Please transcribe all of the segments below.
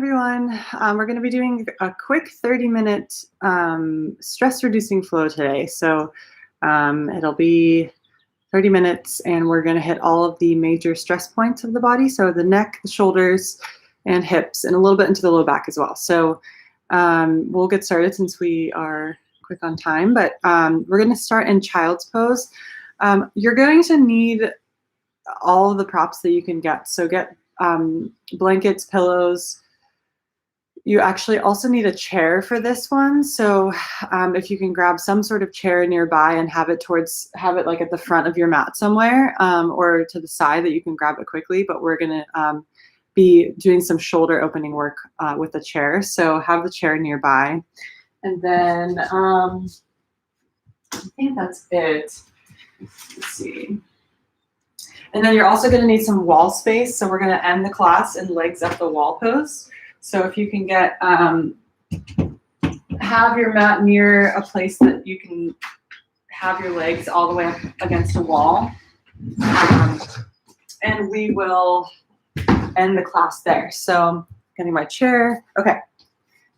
everyone. We're going to be doing a quick 30-minute stress-reducing flow today. So it'll be 30 minutes and we're going to hit all of the major stress points of the body. So the neck, the shoulders, and hips, and a little bit into the low back as well. So we'll get started since we are quick on time, but we're going to start in child's pose. You're going to need all of the props that you can get. So get blankets, pillows. You actually also need a chair for this one. So if you can grab some sort of chair nearby and have it like at the front of your mat somewhere, or to the side that you can grab it quickly. But we're gonna be doing some shoulder opening work with the chair. So have the chair nearby. And then I think that's it. Let's see. And then you're also going to need some wall space. So we're going to end the class in legs up the wall pose. So if you can get, have your mat near a place that you can have your legs all the way up against a wall. And we will end the class there. So getting my chair. Okay.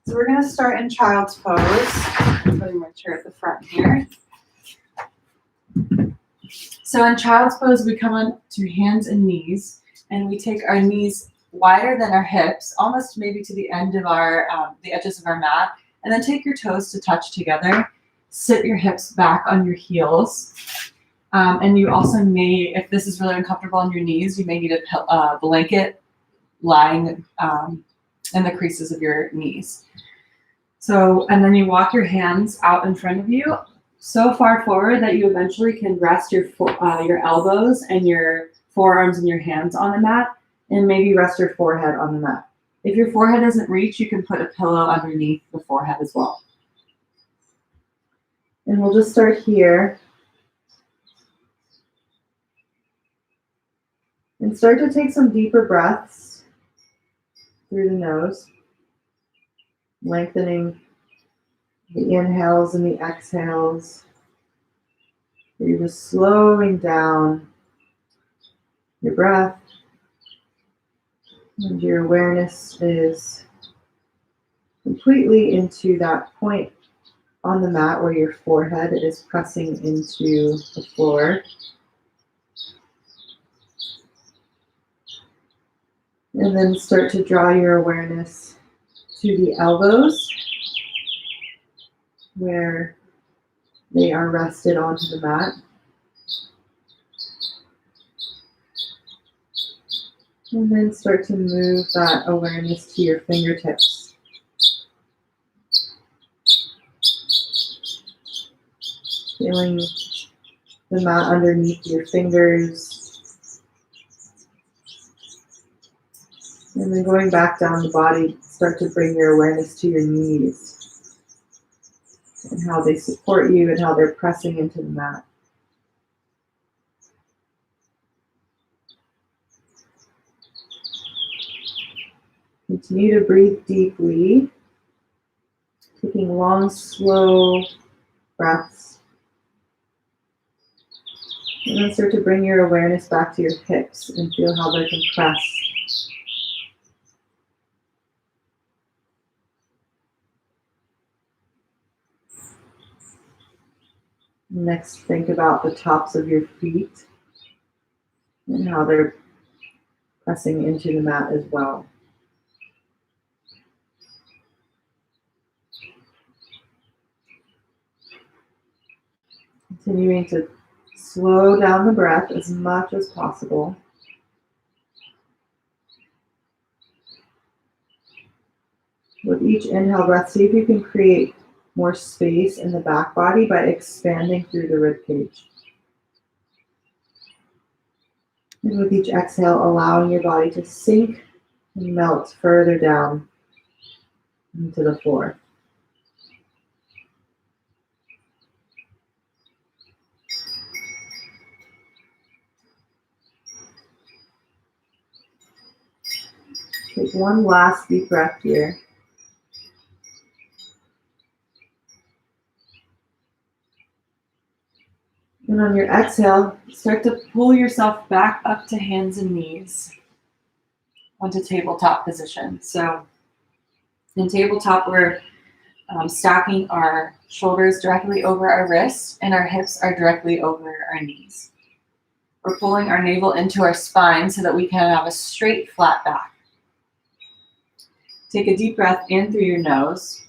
So we're going to start in child's pose. I'm putting my chair at the front here. So in child's pose, we come on to hands and knees, and we take our knees wider than our hips, almost maybe to the end of our, the edges of our mat, and then take your toes to touch together. Sit your hips back on your heels. And you also may, if this is really uncomfortable on your knees, you may need a blanket lying in the creases of your knees. So, and then you walk your hands out in front of you, so far forward that you eventually can rest your elbows and your forearms and your hands on the mat, and maybe rest your forehead on the mat. If your forehead doesn't reach, you can put a pillow underneath the forehead as well. And we'll just start here. And start to take some deeper breaths through the nose, lengthening the inhales and the exhales. You're just slowing down your breath, and your awareness is completely into that point on the mat where your forehead is pressing into the floor. And then start to draw your awareness to the elbows, where they are rested onto the mat. And then start to move that awareness to your fingertips. Feeling the mat underneath your fingers. And then going back down the body, start to bring your awareness to your knees and how they support you and how they're pressing into the mat. Continue to breathe deeply, taking long, slow breaths. And then start to bring your awareness back to your hips and feel how they're compressed. Next, think about the tops of your feet and how they're pressing into the mat as well. Continuing to slow down the breath as much as possible. With each inhale breath, see if you can create more space in the back body by expanding through the rib cage. And with each exhale, allowing your body to sink and melt further down into the floor. Take one last deep breath here. And on your exhale, start to pull yourself back up to hands and knees onto tabletop position. So In tabletop, we're stacking our shoulders directly over our wrists and our hips are directly over our knees. We're pulling our navel into our spine so that we can have a straight, flat back. Take a deep breath in through your nose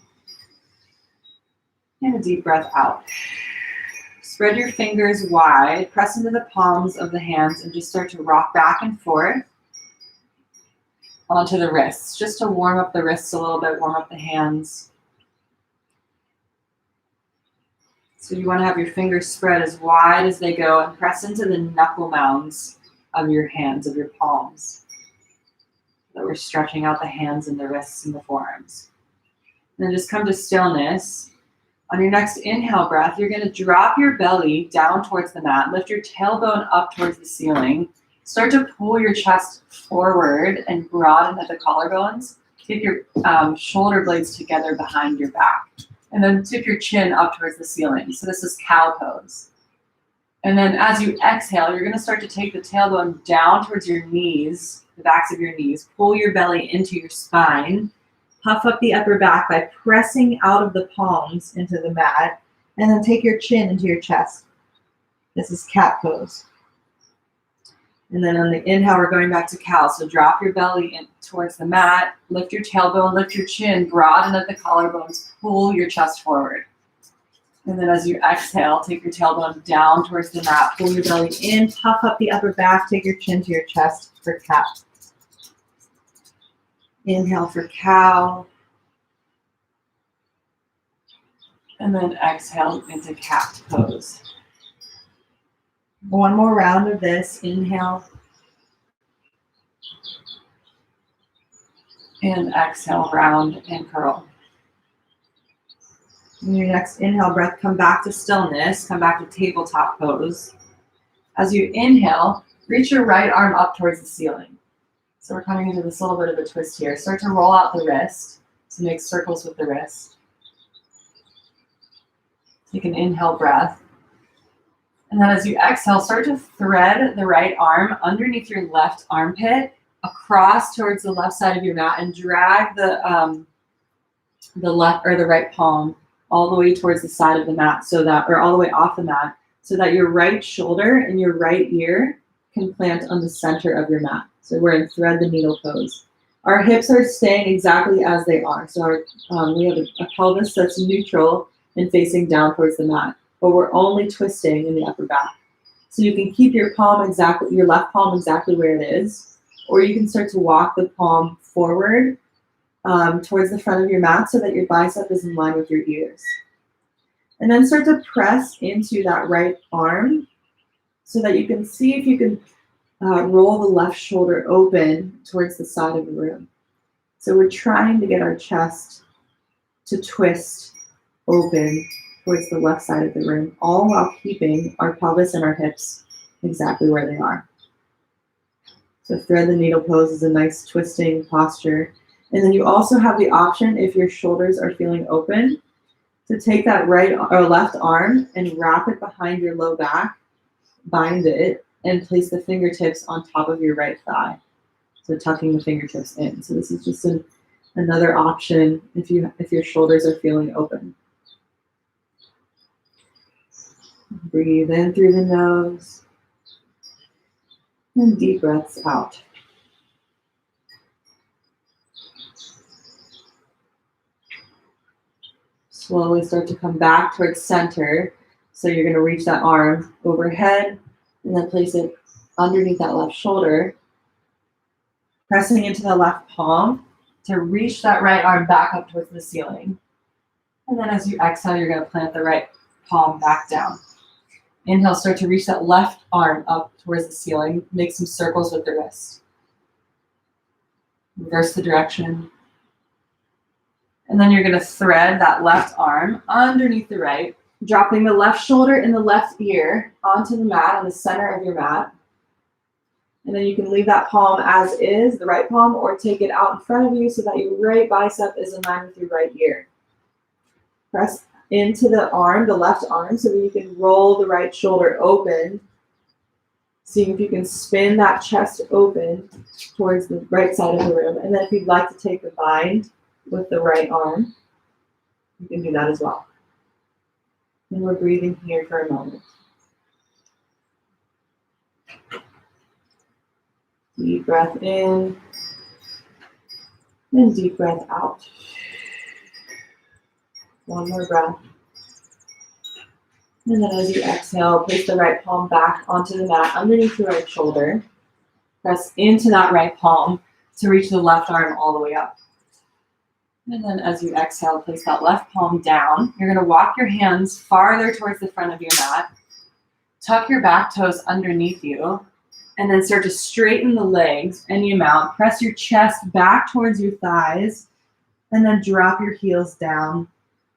and a deep breath out. Spread your fingers wide, press into the palms of the hands and just start to rock back and forth onto the wrists, just to warm up the wrists a little bit, warm up the hands. So you want to have your fingers spread as wide as they go and press into the knuckle mounds of your hands, of your palms. So we're stretching out the hands and the wrists and the forearms. And then just come to stillness. On your next inhale breath, you're going to drop your belly down towards the mat. Lift your tailbone up towards the ceiling. Start to pull your chest forward and broaden at the collarbones. Take your shoulder blades together behind your back. And then tip your chin up towards the ceiling. So this is cow pose. And then as you exhale, you're going to start to take the tailbone down towards your knees, the backs of your knees. Pull your belly into your spine. Puff up the upper back by pressing out of the palms into the mat. And then take your chin into your chest. This is cat pose. And then on the inhale, we're going back to cow. So drop your belly in towards the mat, lift your tailbone, lift your chin, broaden at the collarbones, pull your chest forward. And then as you exhale, take your tailbone down towards the mat, pull your belly in, puff up the upper back, take your chin to your chest for cat. Inhale for cow. And then exhale into cat pose. One more round of this. Inhale. And exhale, round and curl. In your next inhale breath, come back to stillness. Come back to tabletop pose. As you inhale, reach your right arm up towards the ceiling. So we're coming into this little bit of a twist here. Start to roll out the wrist. So make circles with the wrist. Take an inhale breath. And then as you exhale, start to thread the right arm underneath your left armpit across towards the left side of your mat and drag the left or the right palm all the way towards the side of the mat so that, or all the way off the mat, so that your right shoulder and your right ear can plant on the center of your mat. So we're in thread the needle pose. Our hips are staying exactly as they are. So we have a pelvis that's neutral and facing down towards the mat, but we're only twisting in the upper back. So you can keep your palm exactly, your left palm exactly where it is, or you can start to walk the palm forward towards the front of your mat so that your bicep is in line with your ears. And then start to press into that right arm so that you can see if you can roll the left shoulder open towards the side of the room. So we're trying to get our chest to twist open towards the left side of the room, all while keeping our pelvis and our hips exactly where they are. So thread the needle pose is a nice twisting posture. And then you also have the option, if your shoulders are feeling open, to take that right or left arm and wrap it behind your low back, bind it, and place the fingertips on top of your right thigh. So tucking the fingertips in. So this is just another option if your shoulders are feeling open. Breathe in through the nose and deep breaths out. Slowly start to come back towards center. So you're going to reach that arm overhead and then place it underneath that left shoulder, pressing into the left palm to reach that right arm back up towards the ceiling. And then as you exhale, you're going to plant the right palm back down. Inhale, start to reach that left arm up towards the ceiling. Make some circles with the wrist. Reverse the direction. And then you're going to thread that left arm underneath the right, dropping the left shoulder and the left ear onto the mat on the center of your mat. And then you can leave that palm as is, the right palm, or take it out in front of you so that your right bicep is in line with your right ear. Press into the arm, the left arm, so that you can roll the right shoulder open. Seeing if you can spin that chest open towards the right side of the room. And then if you'd like to take the bind with the right arm, you can do that as well. And we're breathing here for a moment. Deep breath in and deep breath out. One more breath. And then as you exhale, place the right palm back onto the mat underneath the right shoulder. Press into that right palm to reach the left arm all the way up. And then as you exhale, place that left palm down. You're gonna walk your hands farther towards the front of your mat. Tuck your back toes underneath you. And then start to straighten the legs any amount. Press your chest back towards your thighs. And then drop your heels down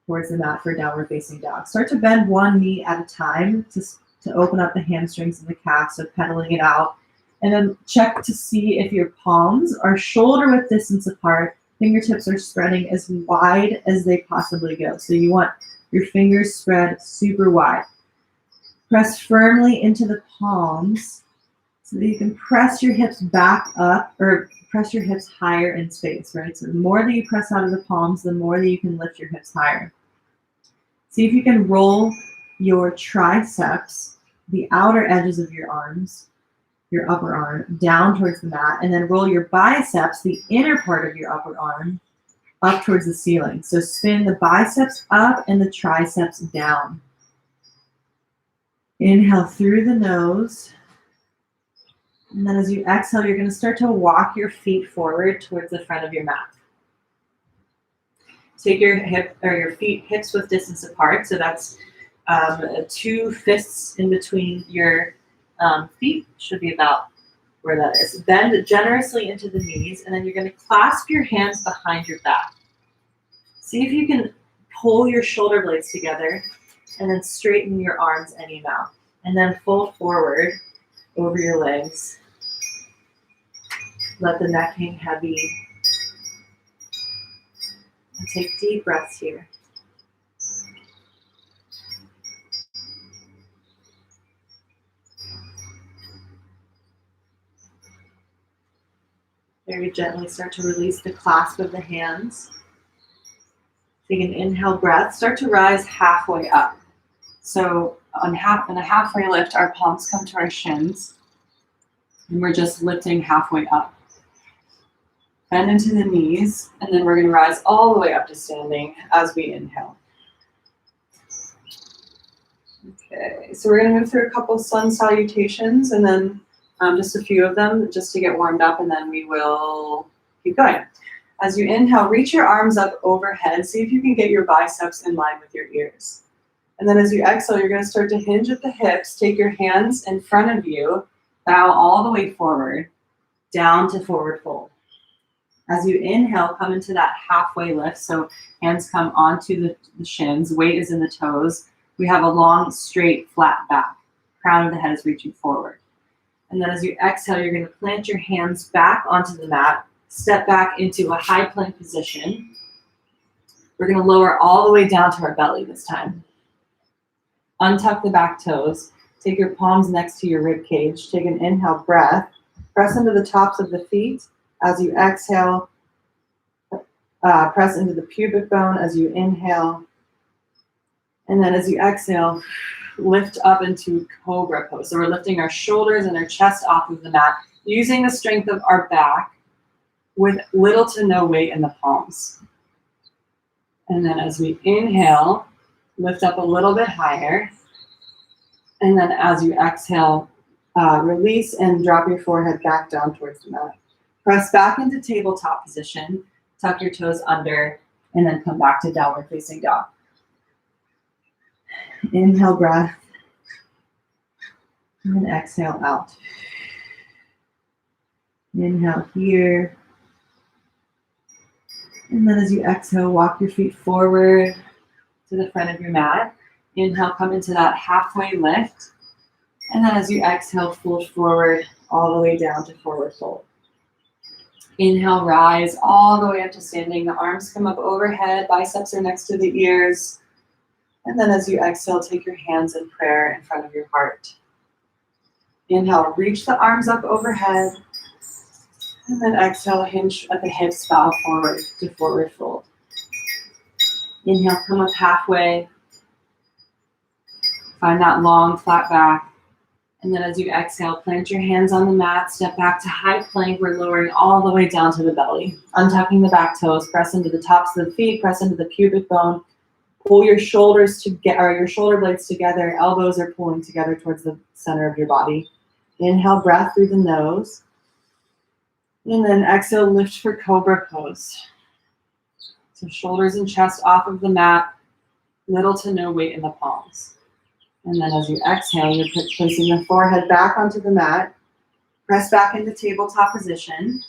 towards the mat for downward facing dog. Start to bend one knee at a time to open up the hamstrings and the calves, so pedaling it out. And then check to see if your palms are shoulder width distance apart. Fingertips are spreading as wide as they possibly go. So you want your fingers spread super wide. Press firmly into the palms so that you can press your hips back up, or press your hips higher in space, right? So the more that you press out of the palms, the more that you can lift your hips higher. See if you can roll your triceps, the outer edges of your arms, your upper arm, down towards the mat, and then roll your biceps, the inner part of your upper arm, up towards the ceiling. So spin the biceps up and the triceps down. Inhale through the nose. And then as you exhale, you're going to start to walk your feet forward towards the front of your mat. Take your feet hips width distance apart. So that's 2 fists in between your feet. Should be about where that is. Bend generously into the knees, and then you're going to clasp your hands behind your back. See if you can pull your shoulder blades together, and then straighten your arms any amount. And then fold forward over your legs. Let the neck hang heavy. And take deep breaths here. Very gently start to release the clasp of the hands. Take an inhale breath. Start to rise halfway up. So in a halfway lift, our palms come to our shins. And we're just lifting halfway up. Bend into the knees, and then we're going to rise all the way up to standing as we inhale. Okay, so we're going to move through a couple sun salutations, and then just a few of them just to get warmed up, and then we will keep going. As you inhale, reach your arms up overhead. See if you can get your biceps in line with your ears. And then as you exhale, you're going to start to hinge at the hips. Take your hands in front of you, bow all the way forward, down to forward fold. As you inhale, come into that halfway lift. So hands come onto the shins, weight is in the toes. We have a long, straight, flat back. Crown of the head is reaching forward. And then as you exhale, you're going to plant your hands back onto the mat, step back into a high plank position. We're going to lower all the way down to our belly this time. Untuck the back toes. Take your palms next to your rib cage. Take an inhale breath. Press into the tops of the feet. As you exhale, press into the pubic bone as you inhale. And then as you exhale, lift up into cobra pose. So we're lifting our shoulders and our chest off of the mat, using the strength of our back with little to no weight in the palms. And then as we inhale, lift up a little bit higher. And then as you exhale, release and drop your forehead back down towards the mat. Press back into tabletop position, tuck your toes under, and then come back to downward facing dog. Inhale breath, and then exhale out. Inhale here. And then as you exhale, walk your feet forward to the front of your mat. Inhale, come into that halfway lift. And then as you exhale, fold forward all the way down to forward fold. Inhale, rise all the way up to standing. The arms come up overhead, biceps are next to the ears. And then as you exhale, take your hands in prayer in front of your heart. Inhale, reach the arms up overhead. And then exhale, hinge at the hips, bow forward to forward fold. Inhale, come up halfway. Find that long, flat back. And then as you exhale, plant your hands on the mat, step back to high plank. We're lowering all the way down to the belly. Untucking the back toes, press into the tops of the feet, press into the pubic bone. Pull your shoulders together, or your shoulder blades together. Elbows are pulling together towards the center of your body. Inhale, breath through the nose. And then exhale, lift for cobra pose. So shoulders and chest off of the mat, little to no weight in the palms. And then as you exhale, you're placing the forehead back onto the mat. Press back into tabletop position.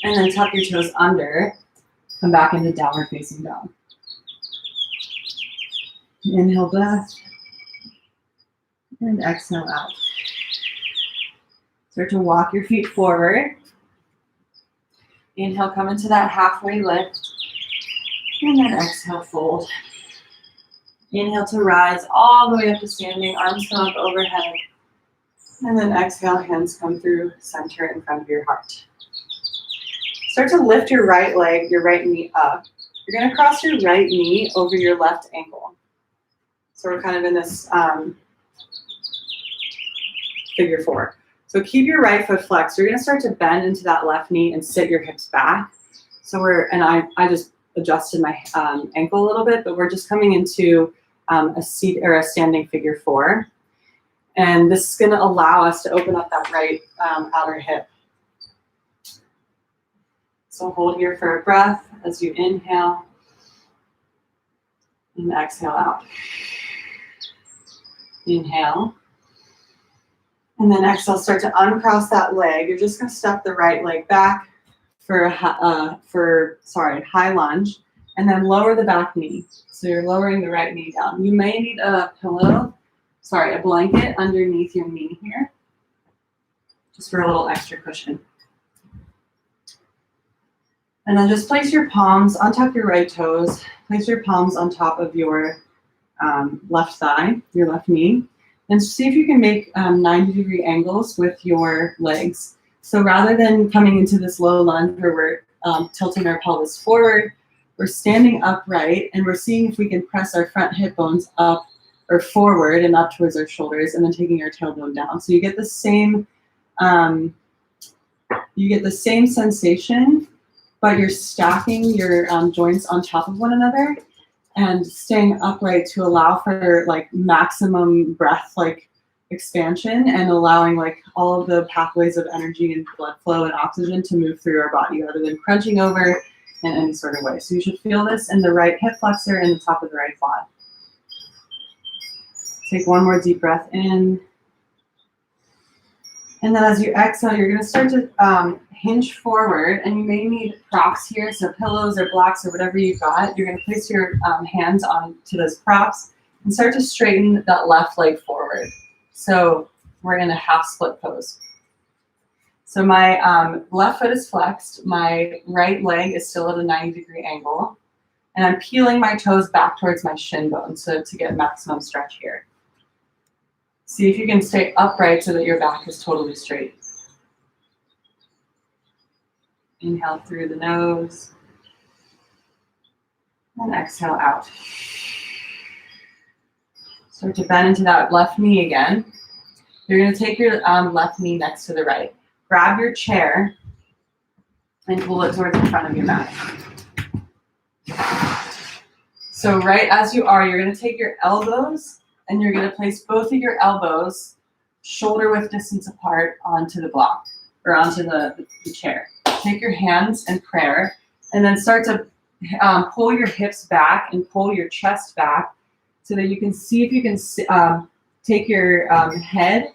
And then tuck your toes under. Come back into downward facing dog. Inhale, breath. And exhale out. Start to walk your feet forward. Inhale, come into that halfway lift. And then exhale, fold. Inhale to rise all the way up to standing, arms come up overhead. And then exhale, hands come through center in front of your heart. Start to lift your right leg, your right knee up. You're gonna cross your right knee over your left ankle. So we're kind of in this figure four. So keep your right foot flexed. You're gonna start to bend into that left knee and sit your hips back. So I just adjusted my ankle a little bit, but we're just coming into a seat or a standing figure four. And this is gonna allow us to open up that right outer hip. So hold here for a breath as you inhale and exhale out. Inhale. And then exhale, start to uncross that leg. You're just gonna step the right leg back for a high lunge, and then lower the back knee. So you're lowering the right knee down. You may need a blanket underneath your knee here, just for a little extra cushion. And then just place your palms, untuck your right toes, place your palms on top of your left thigh, your left knee, and see if you can make 90-degree angles with your legs. So rather than coming into this low lunge where we're tilting our pelvis forward, we're standing upright and we're seeing if we can press our front hip bones up or forward and up towards our shoulders, and then taking our tailbone down. So you get the same sensation, but you're stacking your joints on top of one another and staying upright to allow for like maximum breath expansion and allowing like all of the pathways of energy and blood flow and oxygen to move through our body rather than crunching over in any sort of way. So you should feel this in the right hip flexor and the top of the right quad. Take one more deep breath in. And then as you exhale, you're gonna start to hinge forward, and you may need props here, so pillows or blocks or whatever you've got. You're gonna place your hands onto those props and start to straighten that left leg forward. So we're in a half split pose. So my left foot is flexed, my right leg is still at a 90-degree angle, and I'm peeling my toes back towards my shin bone so to get maximum stretch here. See if you can stay upright so that your back is totally straight. Inhale through the nose, and exhale out. Start to bend into that left knee again. You're gonna take your left knee next to the right. Grab your chair and pull it towards the front of your mat. So right as you are, you're gonna take your elbows and you're gonna place both of your elbows shoulder width distance apart onto the block or onto the chair. Take your hands in prayer and then start to pull your hips back and pull your chest back so that you can see if you can take your head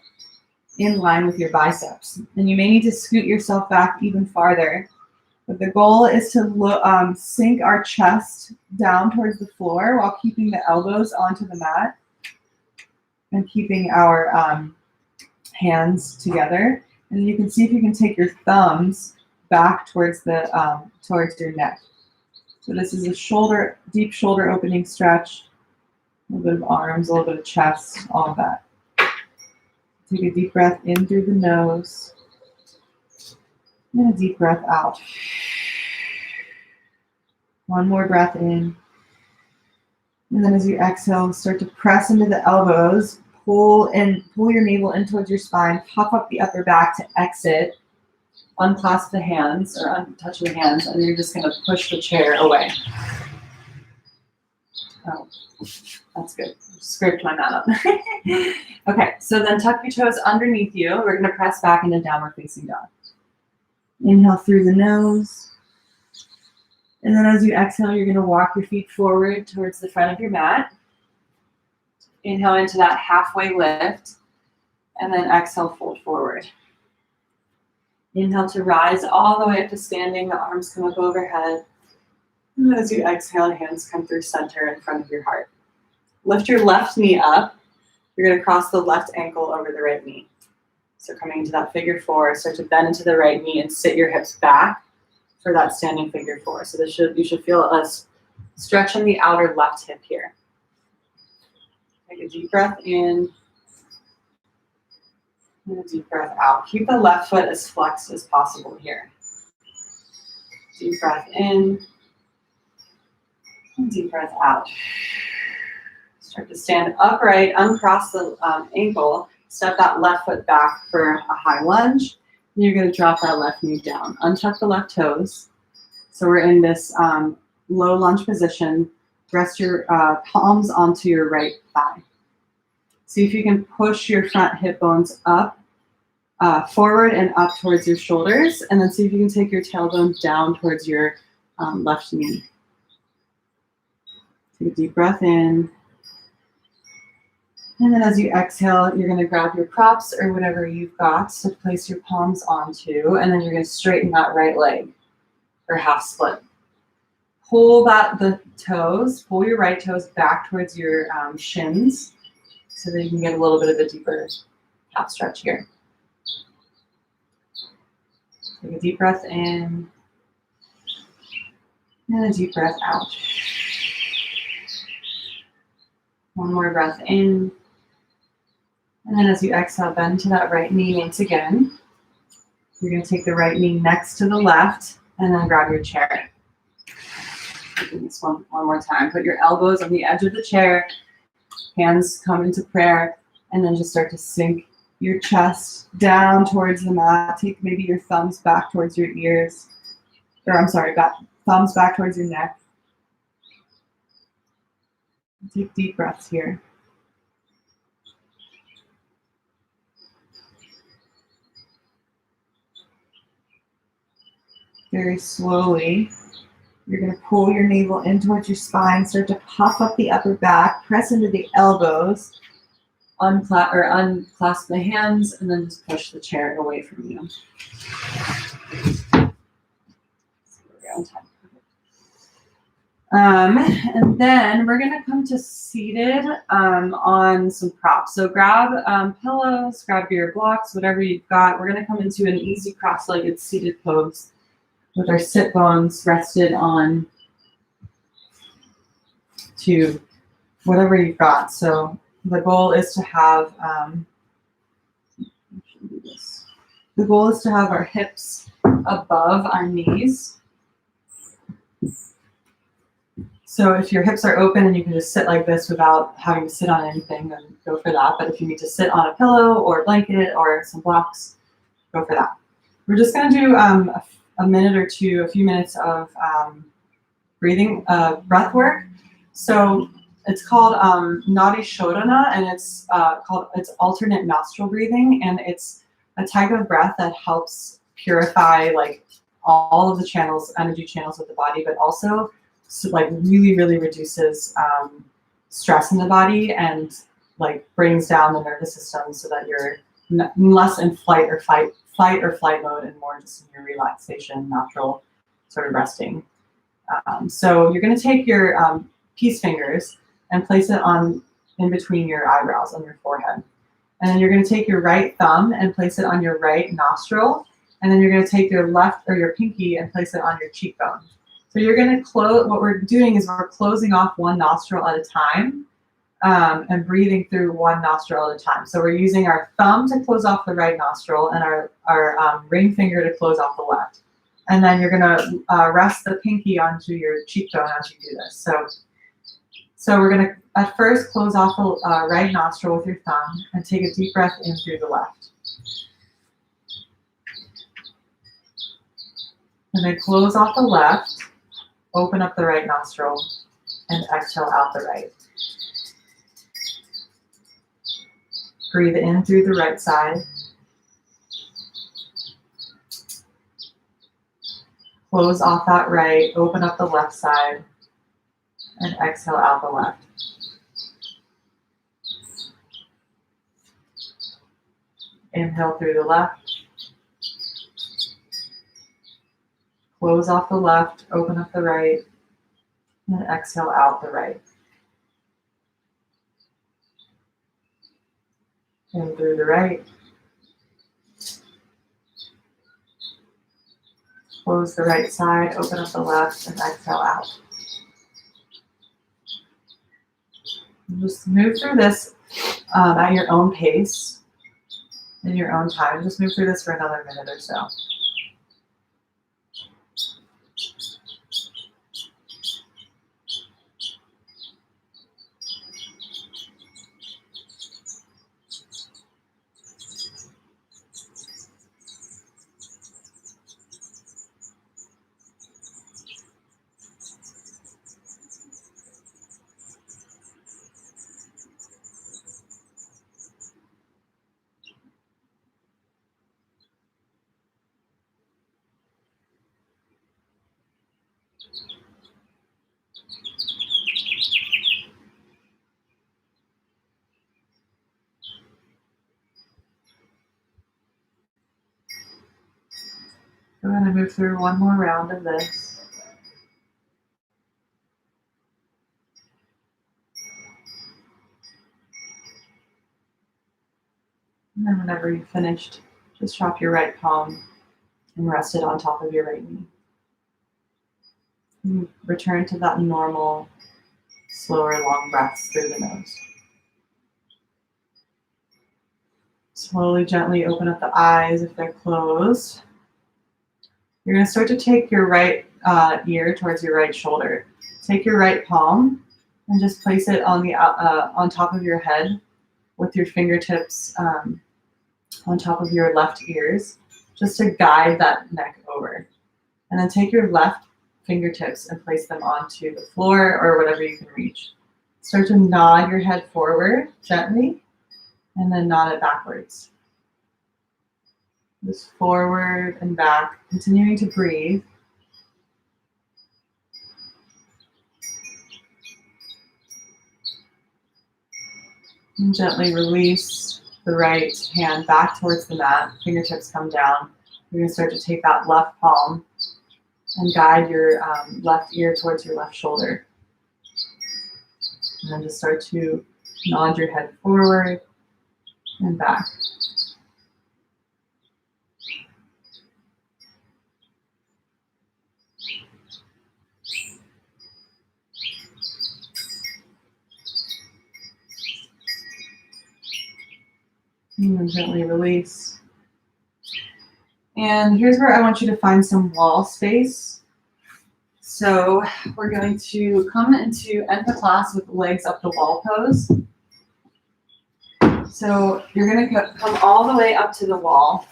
in line with your biceps. And you may need to scoot yourself back even farther. But the goal is to sink our chest down towards the floor while keeping the elbows onto the mat and keeping our hands together. And you can see if you can take your thumbs back towards your neck. So this is a deep shoulder opening stretch, a little bit of arms, a little bit of chest, all of that. Take a deep breath in through the nose And a deep breath out. One more breath in. And then as you exhale, start to press into the elbows. Pull your navel in towards your spine. Puff up the upper back to exit. Unclasp the hands or untouch the hands, and you're just going to push the chair away. Oh, that's good. Scraped my mat up. Okay, so then tuck your toes underneath you. We're going to press back into downward facing dog. Inhale through the nose. And then as you exhale, you're going to walk your feet forward towards the front of your mat. Inhale into that halfway lift, and then exhale, fold forward. Inhale to rise all the way up to standing. The arms come up overhead. And as you exhale, hands come through center in front of your heart. Lift your left knee up. You're going to cross the left ankle over the right knee. So coming into that figure four, start to bend into the right knee and sit your hips back for that standing figure four. So you should feel a stretch in the outer left hip here. Take a deep breath in. And a deep breath out. Keep the left foot as flexed as possible here. Deep breath in. And deep breath out. Start to stand upright, uncross the ankle. Step that left foot back for a high lunge. And you're going to drop that left knee down. Untuck the left toes. So we're in this low lunge position. Rest your palms onto your right thigh. See if you can push your front hip bones up, forward and up towards your shoulders, and then see if you can take your tailbone down towards your left knee. Take a deep breath in. And then as you exhale, you're going to grab your props or whatever you've got to place your palms onto, and then you're going to straighten that right leg or half split. Pull pull your right toes back towards your shins, so that you can get a little bit of a deeper calf stretch here. Take a deep breath in, and a deep breath out. One more breath in, and then as you exhale, bend to that right knee once again. You're going to take the right knee next to the left, and then grab your chair. Do this one more time. Put your elbows on the edge of the chair. Hands come into prayer, and then just start to sink your chest down towards the mat. Take maybe your thumbs back towards your ears. Thumbs back towards your neck. Take deep breaths here. Very slowly, you're going to pull your navel in towards your spine, start to puff up the upper back, press into the elbows, unclasp the hands, and then just push the chair away from you. And then we're going to come to seated on some props. So grab pillows, grab your blocks, whatever you've got. We're going to come into an easy cross-legged seated pose with our sit bones rested on to whatever you've got. So the goal is to have our hips above our knees. So if your hips are open and you can just sit like this without having to sit on anything, then go for that. But if you need to sit on a pillow or a blanket or some blocks, go for that. We're just going to do a minute or two, a few minutes of breathing, breath work. So it's called Nadi Shodhana, and it's alternate nostril breathing, and it's a type of breath that helps purify like all of the channels, energy channels of the body, but also like really, really reduces stress in the body and like brings down the nervous system so that you're less in fight or flight mode and more just in your relaxation, natural sort of resting. So you're going to take your peace fingers and place it in between your eyebrows on your forehead. And then you're going to take your right thumb and place it on your right nostril. And then you're going to take your left or your pinky and place it on your cheekbone. So you're going to close, what we're doing is we're closing off one nostril at a time. and breathing through one nostril at a time. So we're using our thumb to close off the right nostril and our ring finger to close off the left. And then you're gonna rest the pinky onto your cheekbone as you do this. So we're gonna at first close off the right nostril with your thumb and take a deep breath in through the left. And then close off the left, open up the right nostril, and exhale out the right. Breathe in through the right side. Close off that right, open up the left side, and exhale out the left. Inhale through the left. Close off the left, open up the right, and exhale out the right. In through the right. Close the right side, open up the left, and exhale out. Just move through this at your own pace, in your own time. Just move through this for another minute or so. We're going to move through one more round of this. And then whenever you've finished, just drop your right palm and rest it on top of your right knee. And return to that normal, slower, long breaths through the nose. Slowly, gently open up the eyes if they're closed. You're going to start to take your right ear towards your right shoulder. Take your right palm and just place it on the on top of your head with your fingertips on top of your left ears, just to guide that neck over. And then take your left fingertips and place them onto the floor or whatever you can reach. Start to nod your head forward gently, and then nod it backwards. Just forward and back, continuing to breathe. And gently release the right hand back towards the mat. Fingertips come down. You're going to start to take that left palm and guide your left ear towards your left shoulder. And then just start to nod your head forward and back. And then gently release. And here's where I want you to find some wall space. So we're going to come into end the class with legs up the wall pose. So you're going to come all the way up to the wall,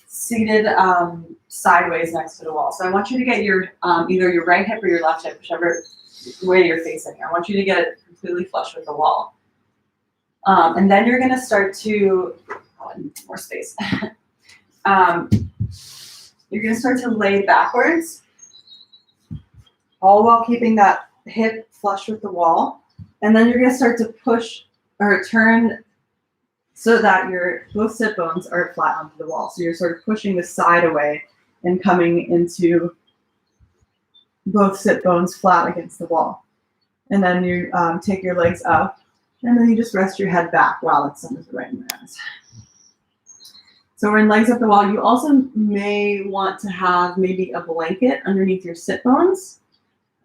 seated sideways next to the wall. So I want you to get your either your right hip or your left hip, whichever way you're facing. I want you to get it completely flush with the wall. And then you're going to start to, more space. You're going to start to lay backwards, all while keeping that hip flush with the wall. And then you're going to start to push or turn so that your both sit bones are flat onto the wall. So you're sort of pushing the side away and coming into both sit bones flat against the wall. And then you take your legs up. And then you just rest your head back while it's under the right hands. So we're in legs up the wall. You also may want to have maybe a blanket underneath your sit bones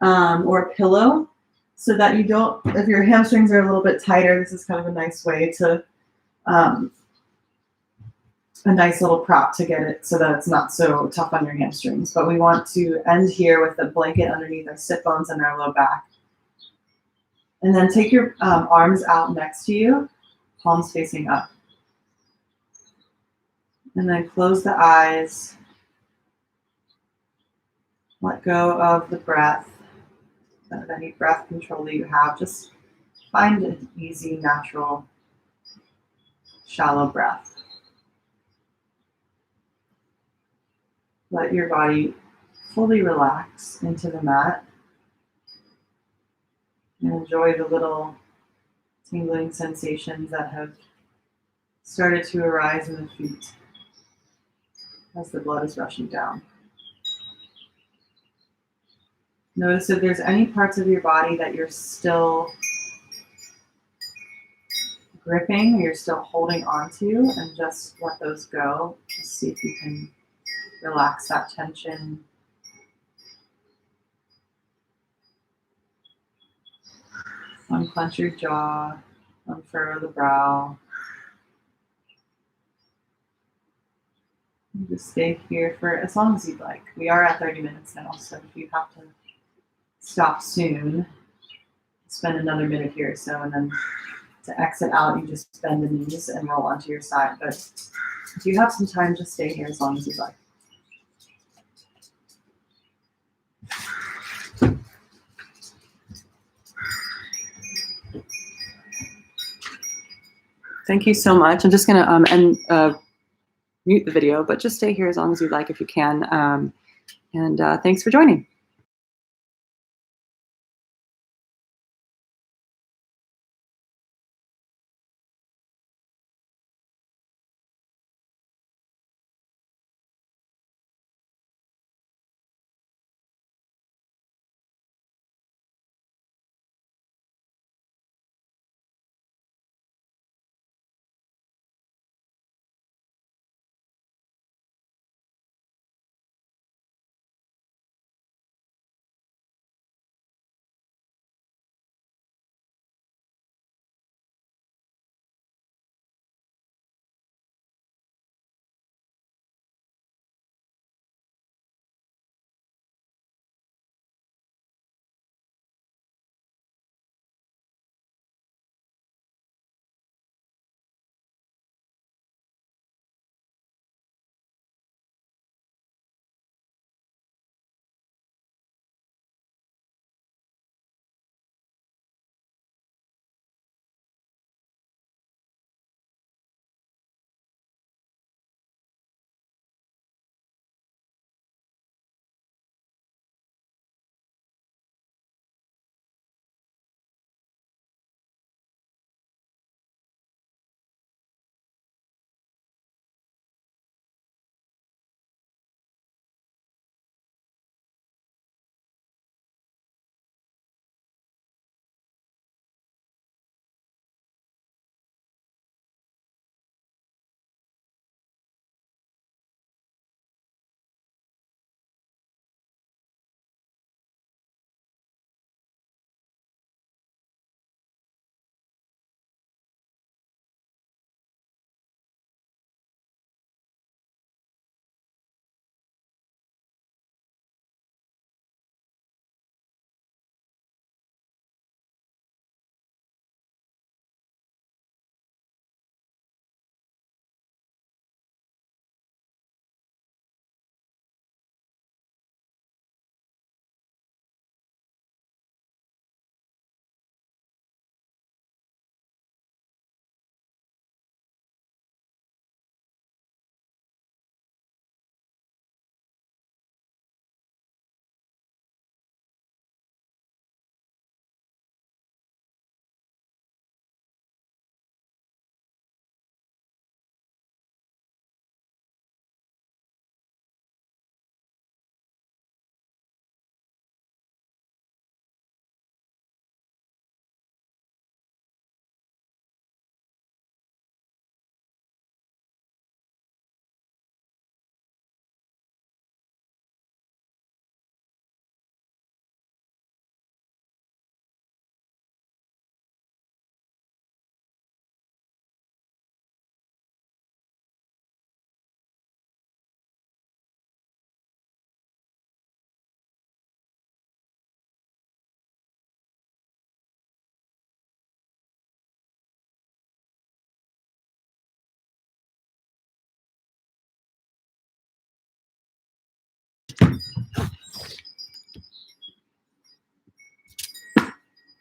or a pillow so that you don't, if your hamstrings are a little bit tighter, this is kind of a nice way to, a nice little prop to get it so that it's not so tough on your hamstrings. But we want to end here with the blanket underneath our sit bones and our low back. And then take your arms out next to you, palms facing up. And then close the eyes. Let go of the breath, of any breath control that you have. Just find an easy, natural, shallow breath. Let your body fully relax into the mat. And enjoy the little tingling sensations that have started to arise in the feet as the blood is rushing down. Notice if there's any parts of your body that you're still gripping or you're still holding onto, and just let those go. Just see if you can relax that tension. Unclench your jaw, unfurrow the brow. And just stay here for as long as you'd like. We are at 30 minutes now, so if you have to stop soon, spend another minute here or so, and then to exit out, you just bend the knees and roll onto your side. But if you have some time, just stay here as long as you'd like. Thank you so much. I'm just going to mute the video, but just stay here as long as you'd like if you can. And thanks for joining.